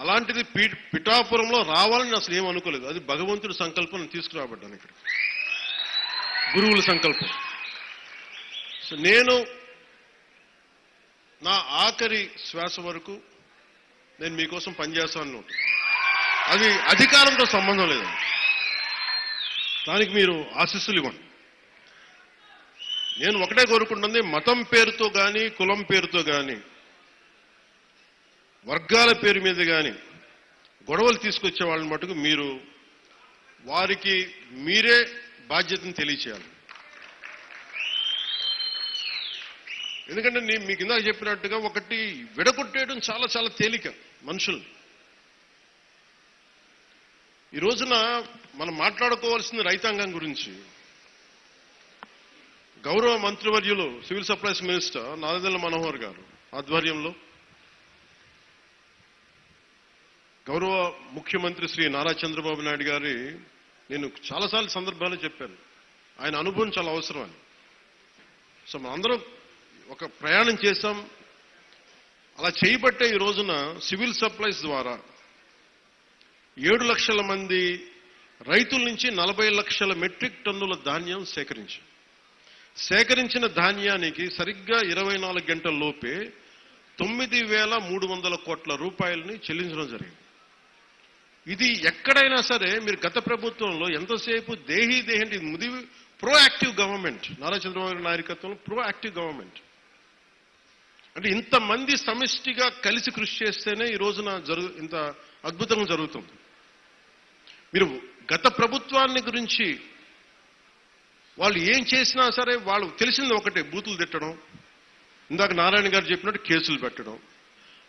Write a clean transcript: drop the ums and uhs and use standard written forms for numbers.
అలాంటిది పిఠాపురంలో రావాలని అసలు ఏం అనుకోలేదు. అది భగవంతుడి సంకల్పం తీసుకురాబడ్డాను ఇక్కడ, గురువుల సంకల్పం. సో నేను నా ఆఖరి శ్వాస వరకు నేను మీకోసం పనిచేస్తాను. అది అధికారంతో సంబంధం లేదు, దానికి మీరు ఆశీస్సులు ఇవ్వండి. నేను ఒకటే కోరుకుంటుంది, మతం పేరుతో కానీ కులం పేరుతో కానీ వర్గాల పేరు మీద కానీ గొడవలు తీసుకొచ్చే వాళ్ళని మటుకు మీరు వారికి మీరే బాధ్యతను తెలియచేయాలి. ఎందుకంటే నేను మీకు ఇందాక చెప్పినట్టుగా ఒకటి విడగొట్టేయడం చాలా చాలా తేలిక మనుషులు. ఈ రోజున మనం మాట్లాడుకోవాల్సిన రైతాంగం గురించి గౌరవ మంత్రివర్యులు civil supplies minister Nadendla Manohar గారు ఆధ్వర్యంలో, గౌరవ ముఖ్యమంత్రి శ్రీ నారా చంద్రబాబు నాయుడు గారి, నేను చాలాసార్లు సందర్భాలు చెప్పాను, ఆయన అనుభవం చాలా అవసరం అని. సో మనందరం ఒక ప్రయాణం చేశాం. అలా చేయబట్టే ఈ రోజున సివిల్ సప్లైస్ ద్వారా 7 లక్షల మంది రైతుల నుంచి 40 లక్షల మెట్రిక్ టన్నుల ధాన్యం సేకరించిన ధాన్యానికి సరిగ్గా 24 గంటల లోపే 9,300 కోట్ల రూపాయలని చెల్లించడం జరిగింది. ఇది ఎక్కడైనా సరే మీరు గత ప్రభుత్వంలో ఎంతసేపు దేహి ముదివి ప్రోయాక్టివ్ గవర్నమెంట్, నారా చంద్రబాబు నాయకత్వంలో ప్రోయాక్టివ్ గవర్నమెంట్ అంటే ఇంతమంది సమిష్టిగా కలిసి కృషి చేస్తేనే ఈ రోజున ఇంత అద్భుతంగా జరుగుతుంది. మీరు గత ప్రభుత్వాన్ని గురించి వాళ్ళు ఏం చేసినా సరే వాళ్ళు తెలిసింది ఒకటే, బూతులు తిట్టడం, ఇందాక నారాయణ గారు చెప్పినట్టు కేసులు పెట్టడం,